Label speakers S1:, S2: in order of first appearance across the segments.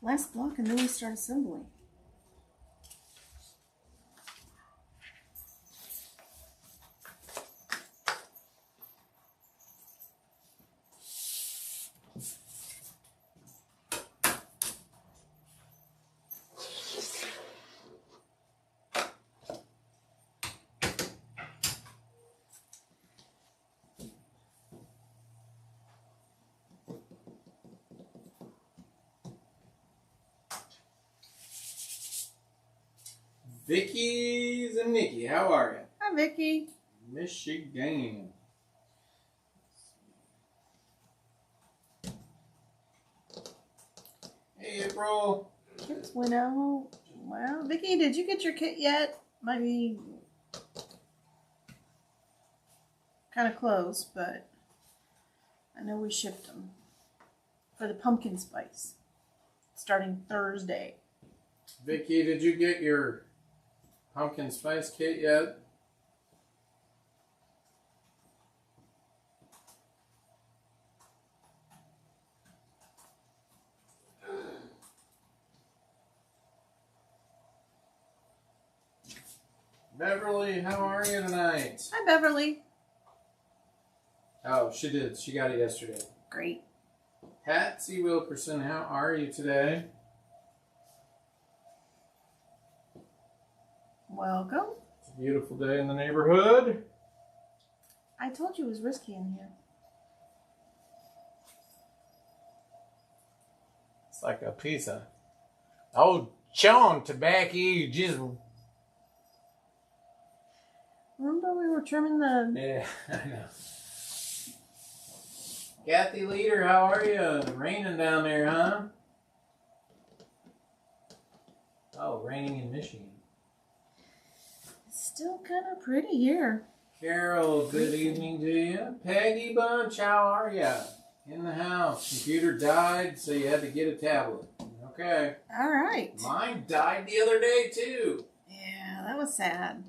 S1: last block and then we start assembly.
S2: Vicky's and Nikki, how are you?
S1: Hi, Vicky.
S2: Michigan. Hey, April.
S1: Kids went out. Well, Vicky, did you get your kit yet? Might be kind of close, but I know we shipped them for the pumpkin spice starting Thursday.
S2: Vicky, did you get your pumpkin spice kit yet? Beverly, how are you tonight?
S1: Hi, Beverly.
S2: Oh, she did. She got it yesterday.
S1: Great.
S2: Patsy Wilkerson, how are you today?
S1: Welcome.
S2: It's a beautiful day in the neighborhood.
S1: I told you it was risky in here.
S2: It's like a pizza. Oh, Joan, tobacco, you just...
S1: Remember we were trimming the...
S2: Yeah, I know. Kathy Leader, how are you? Raining down there, huh? Oh, raining in Michigan.
S1: It's still kind of pretty here.
S2: Carol, good evening to you. Peggy Bunch, how are ya? In the house. Computer died, so you had to get a tablet. Okay.
S1: All right.
S2: Mine died the other day, too.
S1: Yeah, that was sad.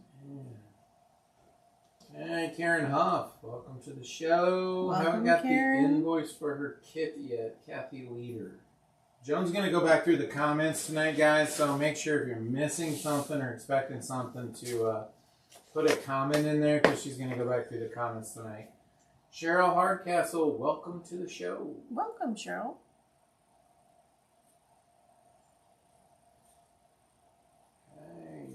S2: Hey, Karen Huff, welcome to the show.
S1: Welcome,
S2: Haven't got
S1: Karen.
S2: the invoice for her kit yet. Kathy Leader. Joan's going to go back through the comments tonight, guys, so make sure if you're missing something or expecting something to put a comment in there, because she's going to go back through the comments tonight. Cheryl Hardcastle, welcome to the show.
S1: Welcome, Cheryl.
S2: Hey,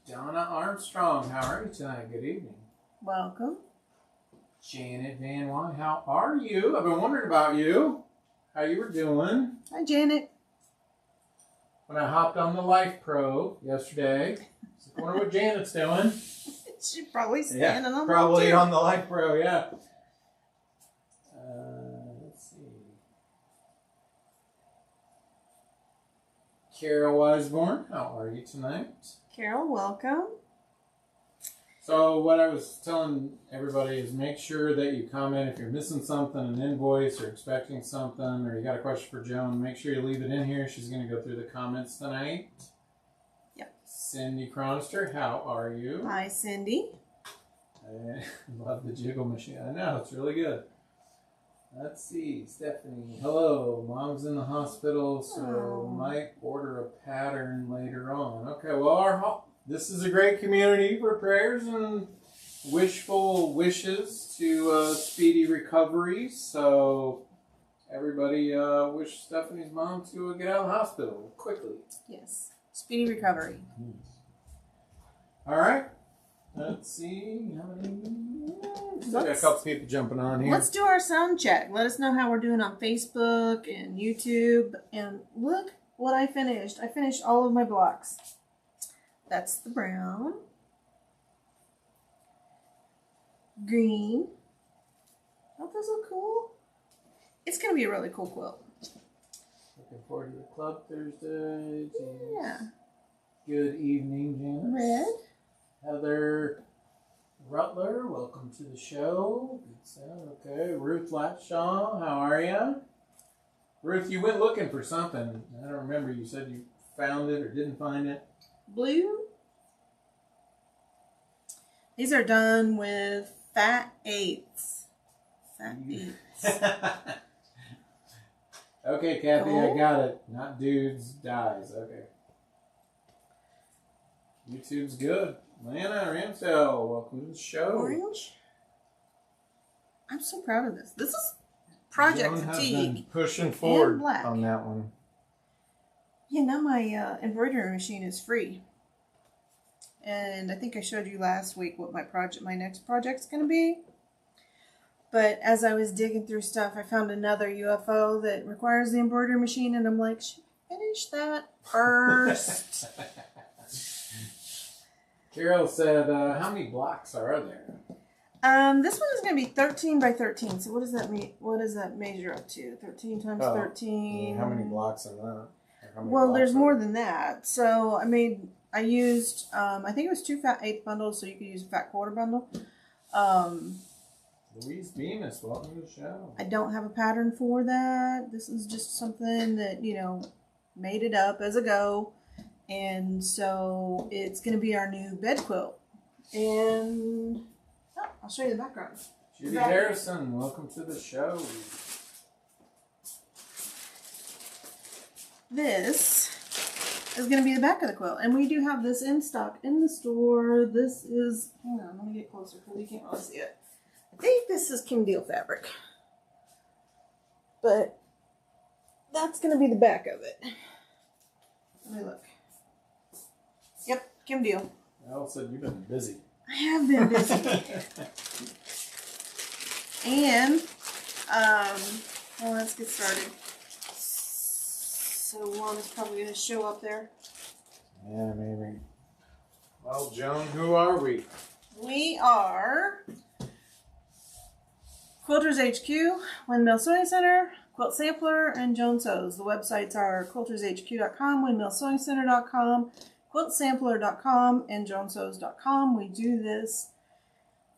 S2: Donna Armstrong, how are you tonight? Good evening.
S1: Welcome.
S2: Janet Van Wan, how are you? I've been wondering about you. How you were doing.
S1: Hi, Janet.
S2: When I hopped on the Life Pro yesterday, I wonder what Janet's doing.
S1: She's probably standing on
S2: probably
S1: the
S2: on the Life Pro, yeah. Let's see. Carol Weisborn, how are you tonight?
S1: Carol, welcome.
S2: So what I was telling everybody is make sure that you comment if you're missing something, an invoice, or expecting something, or you got a question for Joan. Make sure you leave it in here. She's going to go through the comments tonight.
S1: Yep.
S2: Cindy Cronister, how are you?
S1: Hi, Cindy.
S2: I love the jiggle machine. I know, it's really good. Let's see. Stephanie, hello. Mom's in the hospital, so might order a pattern later on. Okay, well, this is a great community for prayers and wishful wishes to speedy recovery. So everybody wish Stephanie's mom to get out of the hospital quickly.
S1: Yes. Speedy recovery.
S2: All right. Let's see how many. Still got a couple people jumping on here.
S1: Let's do our sound check. Let us know how we're doing on Facebook and YouTube. And look what I finished. I finished all of my blocks. That's the brown. Green. Don't those look cool? It's going to be a really cool quilt.
S2: Looking forward to the club Thursday.
S1: Yeah.
S2: Good evening, Janice.
S1: Red.
S2: Heather Rutler, welcome to the show. Good sound. Okay. Ruth Latshaw, how are you? Ruth, you went looking for something. I don't remember. You said you found it or didn't find it.
S1: Blue. These are done with fat eighths. Fat eighths.
S2: Okay, Kathy, I
S1: Cool.
S2: got it. Not dudes, dies. Okay. YouTube's good. Lana Ramsdale, welcome to the show.
S1: Orange. I'm so proud of this. This is project
S2: Joan has
S1: fatigue.
S2: been pushing forward
S1: black.
S2: on that one.
S1: Yeah, now my embroidery machine is free. And I think I showed you last week what my next project's going to be. But as I was digging through stuff, I found another UFO that requires the embroidery machine, and I'm like, should I finish that first?
S2: Carol said, how many blocks are there?
S1: This one is going to be 13 by 13. So what does that mean? What does that measure up to? 13 times 13.
S2: How many blocks in that?
S1: Well, there's more than that. So I used, I think it was 2 fat eighth bundles, so you could use a fat quarter bundle.
S2: Louise Bemis, welcome to the show.
S1: I don't have a pattern for that. This is just something that, made it up as a go. And so it's going to be our new bed quilt. And I'll show you the background.
S2: Judy Harrison, welcome to the show.
S1: This is going to be the back of the quilt. And we do have this in stock in the store. This is, hang on, let me get closer because you can't really see it. I think this is Kim Deal fabric. But that's going to be the back of it. Let me look. Yep, Kim Deal.
S2: Elle said you've been busy.
S1: I have been busy. And, well, let's get started. So Juan is probably going to show up there.
S2: Yeah, maybe. Well, Joan, who are we?
S1: We are Quilters HQ, Windmill Sewing Center, Quilt Sampler, and Joan Sews. The websites are quiltershq.com, windmillsewingcenter.com, quiltsampler.com, and joansews.com. We do this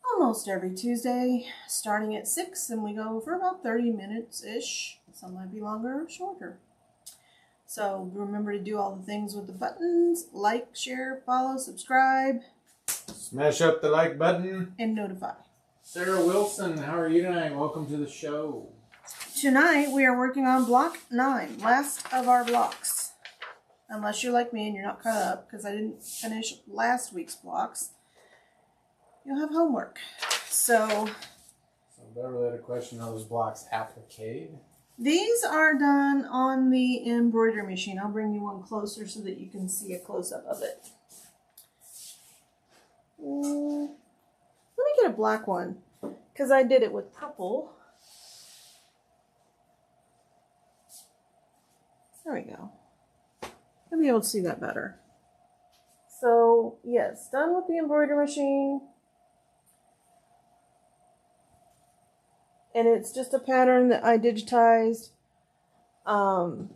S1: almost every Tuesday, starting at 6, and we go for about 30 minutes-ish. Some might be longer or shorter. So remember to do all the things with the buttons: like, share, follow, subscribe.
S2: Smash up the like button.
S1: And notify.
S2: Sarah Wilson, how are you tonight? Welcome to the show.
S1: Tonight we are working on block 9, last of our blocks. Unless you're like me and you're not caught up, because I didn't finish last week's blocks, you'll have homework. So
S2: Beverly had a question, are those blocks appliqued?
S1: These are done on the embroidery machine. I'll bring you one closer so that you can see a close-up of it. Let me get a black one, because I did it with purple. There we go. You'll be able to see that better. So, yes, done with the embroidery machine. And it's just a pattern that I digitized. On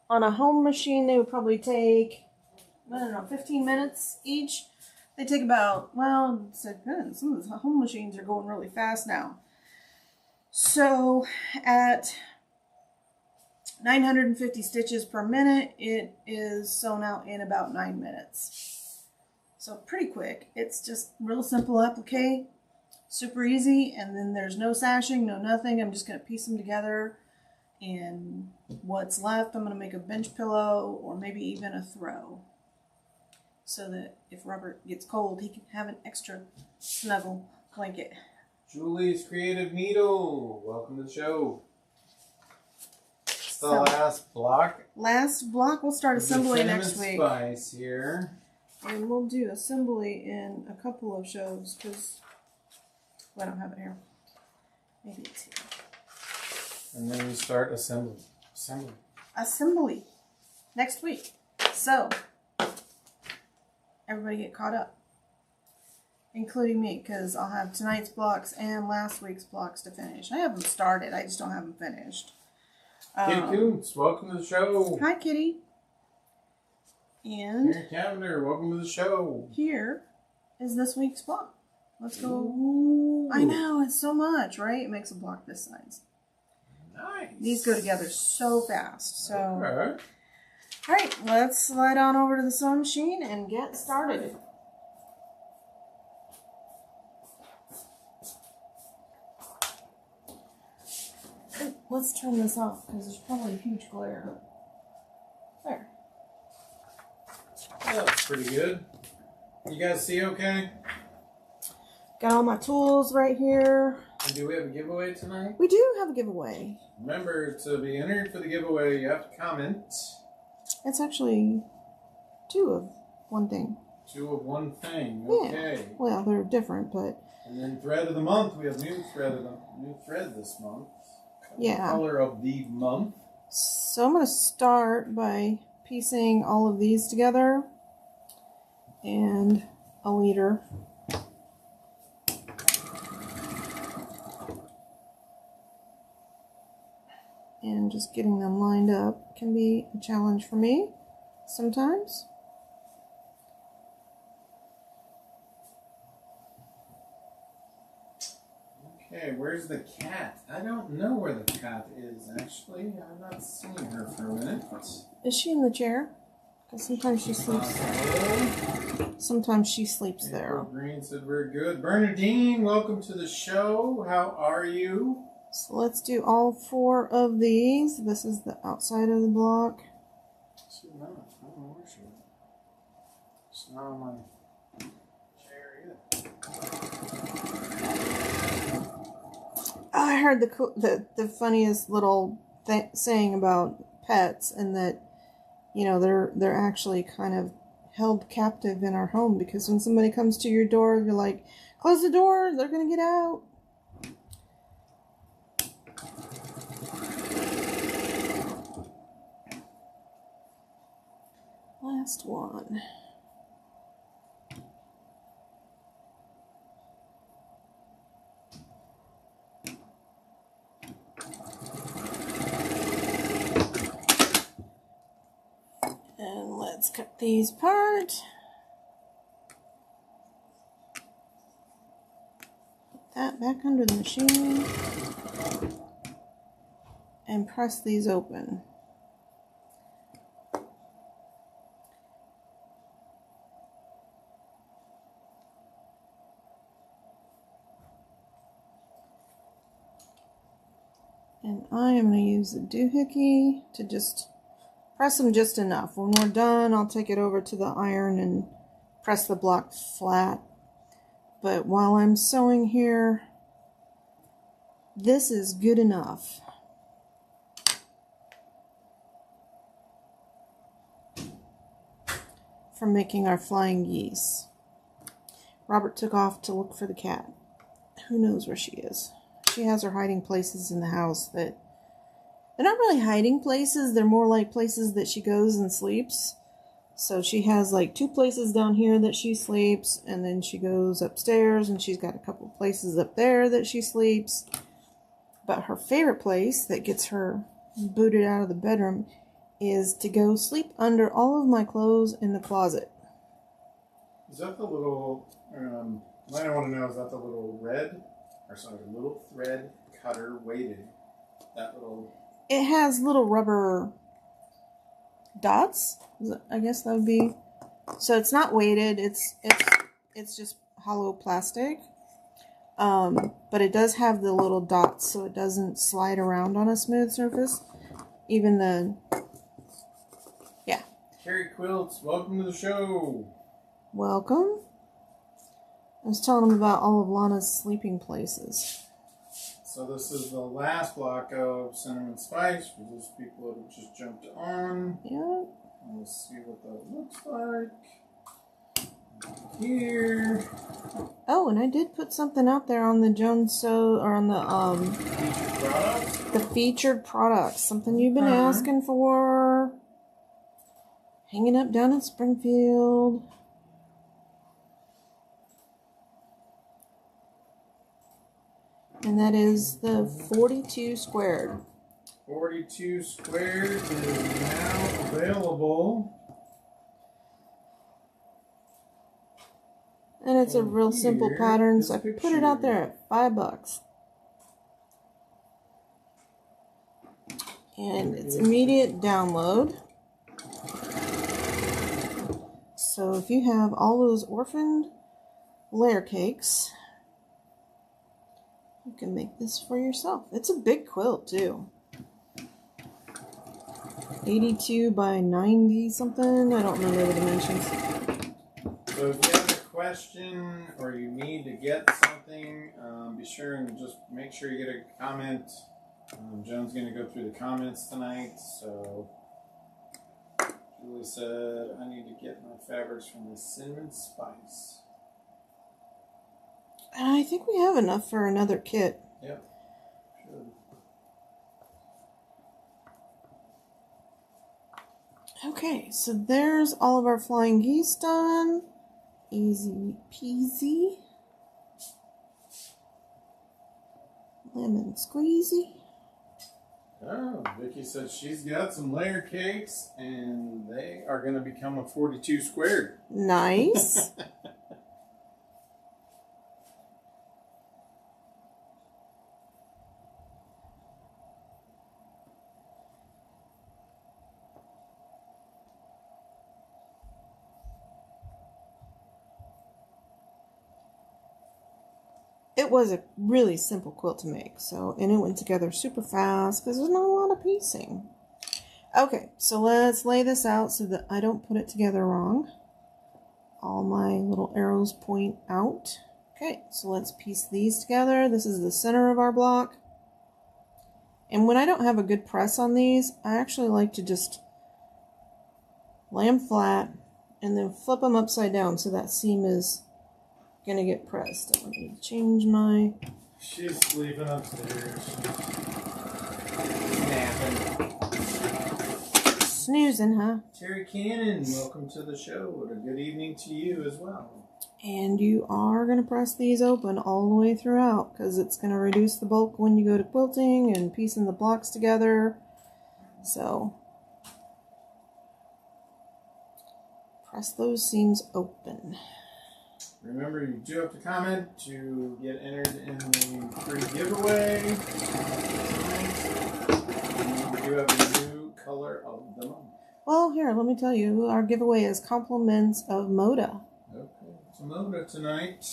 S1: a home machine, they would probably take, I don't know, 15 minutes each. They take about, well, it depends. Some of the home machines are going really fast now. So at 950 stitches per minute, it is sewn out in about 9 minutes. So pretty quick. It's just real simple applique. Super easy, and then there's no sashing, no nothing. I'm just going to piece them together, and what's left I'm going to make a bench pillow or maybe even a throw, so that if Robert gets cold he can have an extra snuggle blanket.
S2: Julie's Creative Needle, welcome to the show. It's the last block.
S1: Last block. We'll start assembly next week.
S2: Spice here.
S1: And we'll do assembly in a couple of shows, because I don't have it here. Maybe it's here.
S2: And then we start assembly.
S1: Assembly next week. So everybody get caught up, including me, because I'll have tonight's blocks and last week's blocks to finish. I have them started. I just don't have them finished.
S2: Kitty Coombs, welcome to the show.
S1: Hi, Kitty. And
S2: Karen Cavender, welcome to the show.
S1: here is this week's block. Let's go.
S2: Ooh.
S1: I know, it's so much, right? It makes a block this size.
S2: Nice.
S1: These go together so fast. So,
S2: Okay.
S1: all right, let's slide on over to the sewing machine and get started. let's turn this off because there's probably a huge glare. There.
S2: That's pretty good. You guys see okay?
S1: Got all my tools right here.
S2: And do we have a giveaway tonight?
S1: We do have a giveaway.
S2: Remember, to be entered for the giveaway, you have to comment.
S1: It's actually 2 of one thing.
S2: 2 of one thing.
S1: Yeah.
S2: Okay.
S1: Well, they're different, but...
S2: And then thread of the month. We have new thread this month.
S1: Yeah.
S2: Color of the month.
S1: So I'm going to start by piecing all of these together. And a leader. And just getting them lined up can be a challenge for me sometimes.
S2: Okay, where's the cat? I don't know where the cat is, actually. I've not seen her for a minute.
S1: Is she in the chair? Because sometimes she sleeps. Sometimes she sleeps there.
S2: Green said we're good. Bernadine, welcome to the show. How are you?
S1: So let's do all 4 of these. This is the outside of the block.
S2: She's not. I don't know where she is. She's not on my chair either.
S1: I heard the funniest little saying about pets, and that, you know, they're actually kind of held captive in our home, because when somebody comes to your door, you're like, close the door, they're gonna get out. Last one. And let's cut these apart. Put that back under the machine. And press these open. And I am going to use the doohickey to just press them just enough. When we're done, I'll take it over to the iron and press the block flat. But while I'm sewing here, this is good enough. For making our flying geese. Robert took off to look for the cat. Who knows where she is? She has her hiding places in the house that... They're not really hiding places. They're more like places that she goes and sleeps. So she has like 2 places down here that she sleeps. And then she goes upstairs and she's got a couple places up there that she sleeps. But her favorite place that gets her booted out of the bedroom is to go sleep under all of my clothes in the closet.
S2: Is that the little... what I want to know, is that the little little thread cutter weighted? That little...
S1: It has little rubber dots. I guess that would be. So it's not weighted. It's just hollow plastic. But it does have the little dots, so it doesn't slide around on a smooth surface. Even the... Yeah.
S2: Carrie Quilts, welcome to the show.
S1: Welcome. I was telling them about all of Lana's sleeping places.
S2: So this is the last block of cinnamon spice for those people that have just jumped on.
S1: Yeah.
S2: We'll see what that looks like. Here.
S1: Oh, and I did put something out there on the Joan or on the
S2: Featured products.
S1: The featured products. Something you've been asking for. Hanging up down in Springfield. And that is the 42 squared.
S2: 42 squared is now available.
S1: And it's a real simple pattern, so I put it out there at $5. And it's immediate download. So if you have all those orphaned layer cakes, you can make this for yourself. It's a big quilt too. 82 by 90 something. I don't remember the dimensions.
S2: So if you have a question or you need to get something, be sure and just make sure you get a comment. Joan's going to go through the comments tonight. So Julie said, I need to get my fabrics from the Cinnamon Spice.
S1: I think we have enough for another kit.
S2: Yep. Should.
S1: Okay, so there's all of our flying geese done. Easy peasy. Lemon squeezy.
S2: Oh, Vicky said she's got some layer cakes and they are going to become a 42 squared.
S1: Nice. It was a really simple quilt to make, and it went together super fast because there's not a lot of piecing. Okay, so let's lay this out so that I don't put it together wrong. All my little arrows point out. Okay, so let's piece these together. This is the center of our block. And when I don't have a good press on these, I actually like to just lay them flat and then flip them upside down so that seam is gonna get pressed. I need to change my...
S2: She's sleeping upstairs. Snapping.
S1: Snoozing, huh?
S2: Terry Cannon, welcome to the show. And a good evening to you as well.
S1: And you are going to press these open all the way throughout because it's going to reduce the bulk when you go to quilting and piecing the blocks together. So, press those seams open.
S2: Remember, you do have to comment to get entered in the free giveaway. We do have a new color of the month.
S1: Well, here, let me tell you, our giveaway is compliments of Moda.
S2: Okay, it's Moda tonight.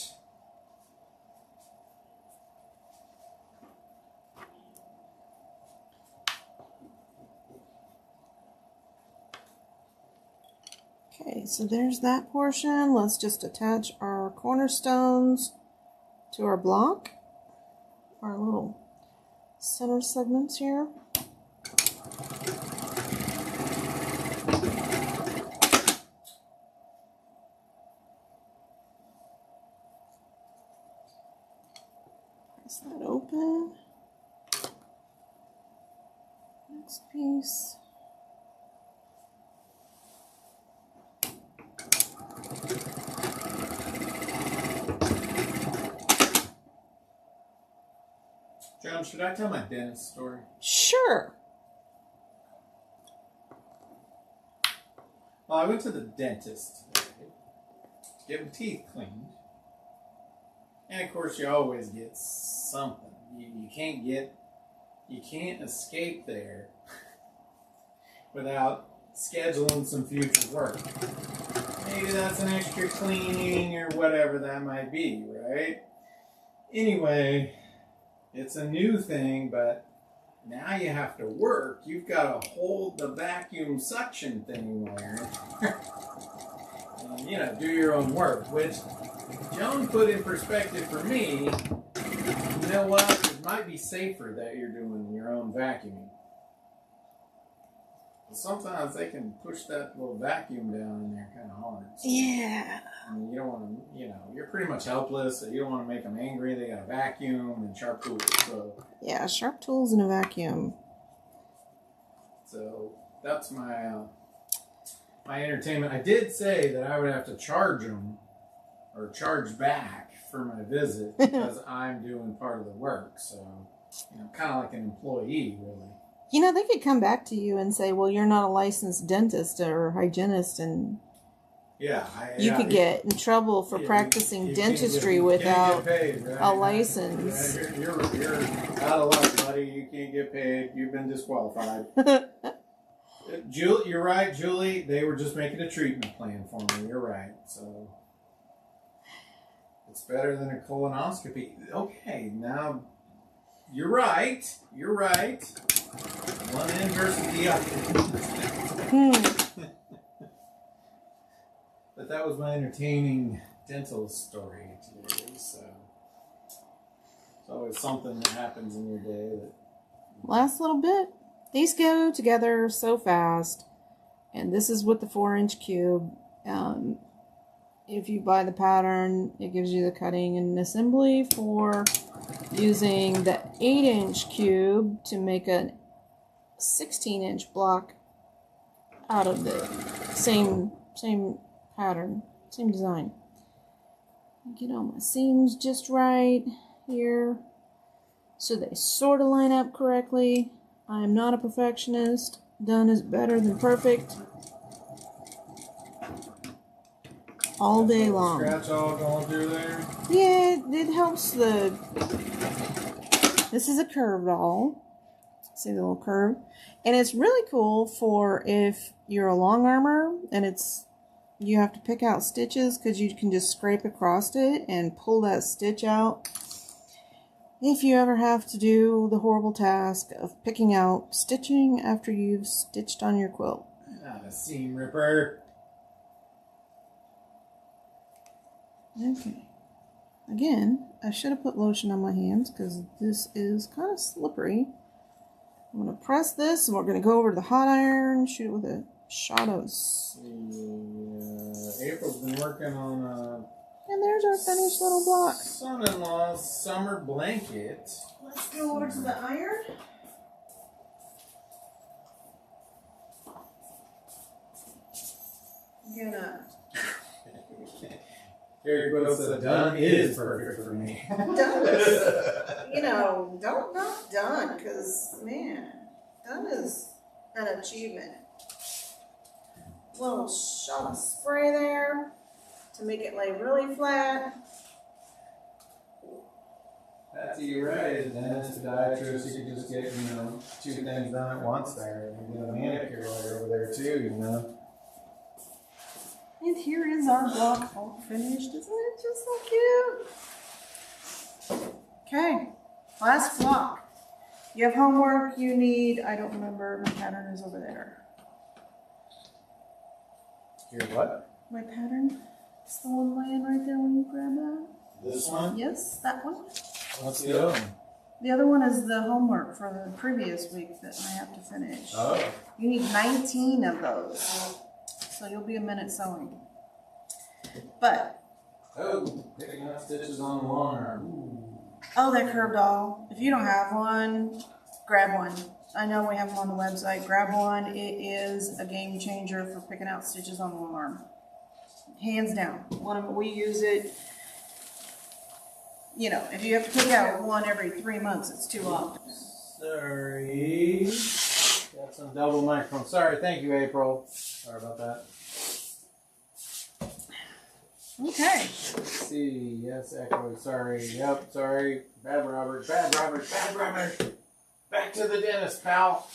S1: Okay, so there's that portion. Let's just attach our cornerstones to our block, our little center segments here. Press that open. Next piece.
S2: Joan, should I tell my dentist story?
S1: Sure.
S2: Well, I went to the dentist today to get my teeth cleaned. And of course, you always get something. You can't escape there without scheduling some future work. Maybe that's an extra cleaning or whatever that might be, right? Anyway, it's a new thing, but now you have to work. You've got to hold the vacuum suction thing there. And, do your own work, which Joan put in perspective for me. You know what? It might be safer that you're doing your own vacuuming. Sometimes they can push that little vacuum down in there kind of hard. So,
S1: Yeah.
S2: I mean, you don't want to, you're pretty much helpless, so you don't want to make them angry. They got a vacuum and sharp tools.
S1: Yeah, sharp tools and a vacuum.
S2: So that's my entertainment. I did say that I would have to charge them or charge back for my visit because I'm doing part of the work. So, kind of like an employee, really.
S1: They could come back to you and say, well, you're not a licensed dentist or hygienist, and you could get in trouble for practicing dentistry without
S2: paid, right?
S1: a license.
S2: Yeah, you're out of luck, buddy. You can't get paid. You've been disqualified. Julie, you're right, Julie. They were just making a treatment plan for me. You're right. So it's better than a colonoscopy. Okay, now You're right. You're right. One end versus the other. But that was my entertaining dental story today, so it's always something that happens in your day that...
S1: Last little bit. These go together so fast, and this is with the 4-inch cube. If you buy the pattern, it gives you the cutting and assembly for using the 8-inch cube to make a 16-inch block out of the same pattern, same design. Get all my seams just right here so they sort of line up correctly. I am not a perfectionist. Done is better than perfect. All day long.
S2: Scratch all going through there?
S1: Yeah, it helps the... This is a curved awl. See the little curve? And it's really cool for if you're a long armor and you have to pick out stitches, because you can just scrape across it and pull that stitch out. If you ever have to do the horrible task of picking out stitching after you've stitched on your quilt.
S2: Not a seam ripper.
S1: Okay. Again, I should have put lotion on my hands because this is kind of slippery. I'm going to press this and we're going to go over to the hot iron, shoot it with a shot of...
S2: April's been working on
S1: and there's our finished little block.
S2: son-in-law's summer blanket.
S1: Let's go over to the iron. I'm gonna...
S2: Gary Quilt said, done is perfect for me.
S1: Done is, don't not done, because, man, done is an achievement. Little shot of spray there to make it lay really flat.
S2: That's you're right. And then as a podiatrist, you can just get, 2 things done at once there. And get a manicure layer over there too,
S1: And here is our block all finished. Isn't it just so cute? Okay, last block. You have homework you need. I don't remember. My pattern is over there.
S2: Your what?
S1: My pattern? It's the one laying right there when you grab that.
S2: This one?
S1: Yes, that one.
S2: What's the other one?
S1: The other one is the homework for the previous week that I have to finish.
S2: Oh.
S1: You need 19 of those. So you'll be a minute sewing. But.
S2: Oh, picking up stitches on the long arm.
S1: Oh, that curved awl. If you don't have one, grab one. I know we have them on the website. Grab one. It is a game changer for picking out stitches on the long arm. Hands down. We use it. If you have to pick out one every 3 months, it's too often.
S2: Sorry. Got some double microphone. Sorry. Thank you, April. Sorry about that.
S1: Okay.
S2: Let's see. Yes, echo. Sorry. Yep. Sorry. Bad Robert. Bad Robert. Bad Robert. Back to the dentist, pal.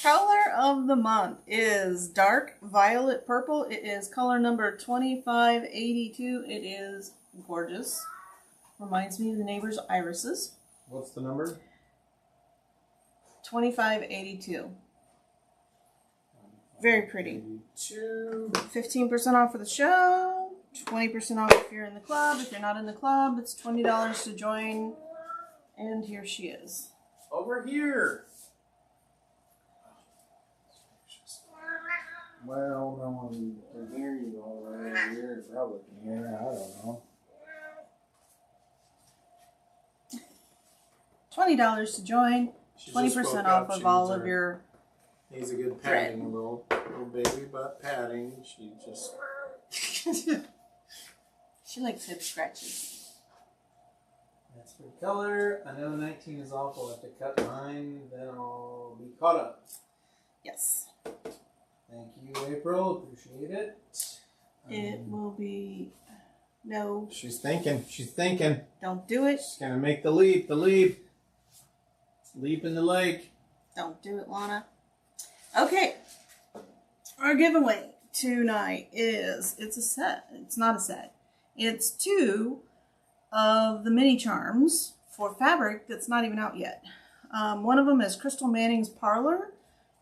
S1: Color of the month is dark violet purple. It is color number 2582. It is gorgeous. Reminds me of the neighbor's irises.
S2: What's the number?
S1: 2582. Very pretty. 15% off for the show. 20% off if you're in the club. If you're not in the club, it's $20 to join. And here she is.
S2: Over here. Well, no one can hear you all right over here. Probably can hear. I don't know.
S1: $20 to join. 20% off of all of your.
S2: He's a good padding little baby butt padding. She just.
S1: She likes hip scratches.
S2: That's for color. I know 19 is off. I'll have to cut mine. Then I'll be caught up.
S1: Yes.
S2: Thank you, April. Appreciate it.
S1: It will be. No.
S2: She's thinking. She's thinking.
S1: Don't do it.
S2: She's going to make the leap. The leap. Leap in the lake.
S1: Don't do it, Lana. Okay. Our giveaway tonight is, it's a set. It's not a set. It's 2 of the mini charms for fabric that's not even out yet. One of them is Crystal Manning's Parlor.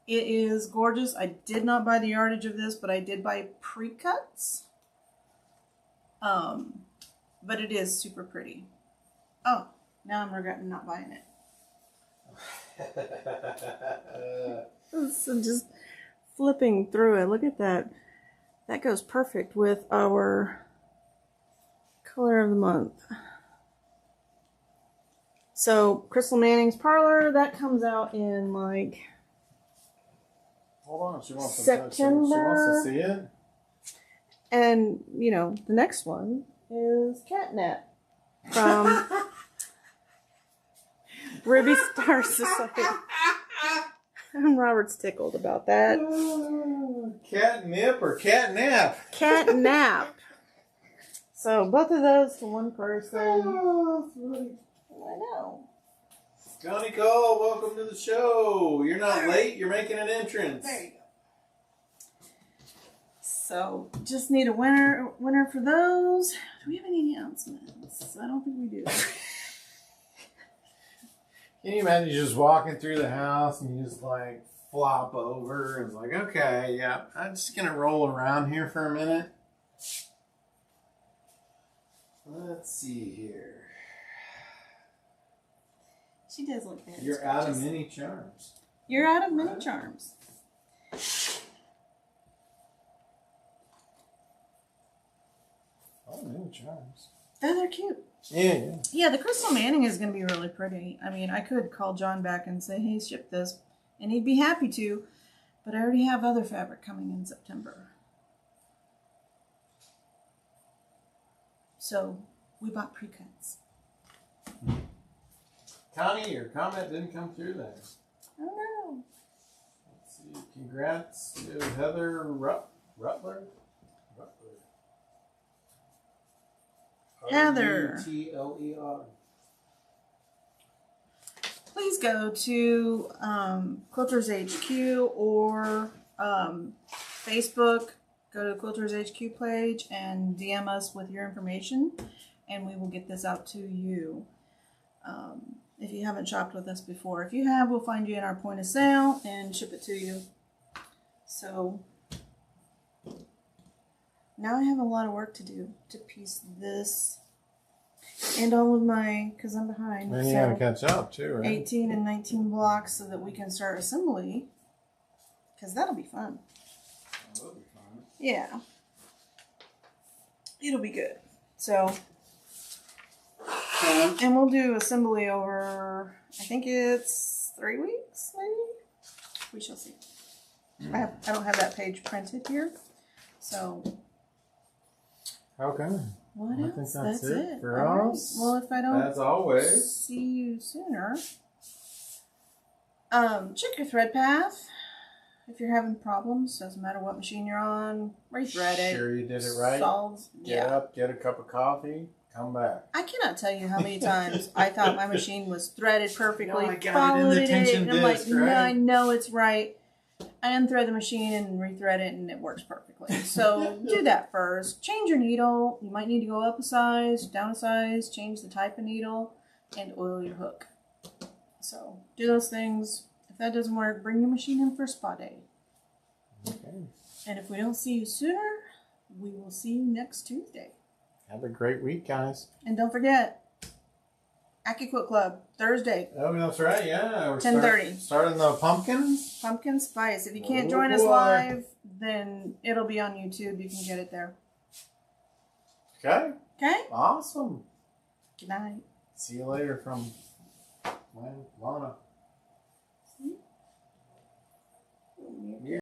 S1: It is gorgeous. I did not buy the yardage of this, but I did buy pre-cuts. But it is super pretty. Oh, now I'm regretting not buying it. So just flipping through it. Look at that. That goes perfect with our color of the month. So Crystal Manning's Parlor, that comes out in like
S2: Hold on, she wants
S1: September.
S2: She wants to see it.
S1: And, you know, the next one is Catnap from Ruby Star Society. And Robert's tickled about that.
S2: Catnip or catnap?
S1: Catnap. So both of those to one person. I know.
S2: Connie Cole, welcome to the show. You're not late, you're making an entrance.
S1: There you go. So just need a winner for those. Do we have any announcements? I don't think we do.
S2: Can you imagine just walking through the house and you just like flop over and it's like, okay, yeah, I'm just gonna roll around here for a minute. Let's see here.
S1: She does look bad.
S2: You're out of mini charms.
S1: You're out of mini charms.
S2: Oh, mini charms.
S1: Oh, they're cute.
S2: Yeah.
S1: Yeah, the Crystal Manning is going to be really pretty. I mean, I could call John back and say, hey, ship this. And he'd be happy to. But I already have other fabric coming in September. So, we bought pre-cuts.
S2: Connie, your comment didn't come through there.
S1: Oh, no.
S2: Let's see. Congrats to Heather Rutler.
S1: Heather.
S2: Rutler.
S1: Please go to Quilters HQ or Facebook. Go to Quilters HQ page and DM us with your information, and we will get this out to you. If you haven't shopped with us before, if you have, we'll find you in our point of sale and ship it to you. So now I have a lot of work to do to piece this and all of my, because I'm behind.
S2: And you gotta catch up too, right?
S1: 18 and 19 blocks so that we can start assembly, because that'll be fun.
S2: That'll be fun.
S1: Yeah. It'll be good. So, and we'll do assembly over, I think it's 3 weeks, maybe? We shall see. I don't have that page printed here. So,
S2: Okay.
S1: what
S2: I
S1: else?
S2: think that's it for
S1: All right.
S2: us.
S1: Well, if I don't
S2: As always.
S1: see you sooner, check your thread path. If you're having problems, doesn't matter what machine you're on, rethread it.
S2: Sure you did it right.
S1: Solves.
S2: Get up, get a cup of coffee, come back.
S1: I cannot tell you how many times I thought my machine was threaded perfectly,
S2: No, I got it in
S1: followed
S2: the
S1: it,
S2: tension
S1: and I'm like,
S2: disc,
S1: no,
S2: right?
S1: I know it's right. I unthread the machine and rethread it, and it works perfectly. So do that first. Change your needle. You might need to go up a size, down a size, change the type of needle, and oil your hook. So do those things. If that doesn't work, bring your machine in for spa day.
S2: Okay.
S1: And if we don't see you sooner, we will see you next Tuesday.
S2: Have a great week, guys.
S1: And don't forget, AccuQuilt Club, Thursday,
S2: Oh, that's right. Yeah. We're
S1: 10:30.
S2: Starting the pumpkins.
S1: Pumpkin Spice. If you can't
S2: Oh,
S1: join us
S2: boy.
S1: live, then it'll be on YouTube. You can get it there.
S2: Okay.
S1: Okay?
S2: Awesome.
S1: Good night.
S2: See you later from Lana.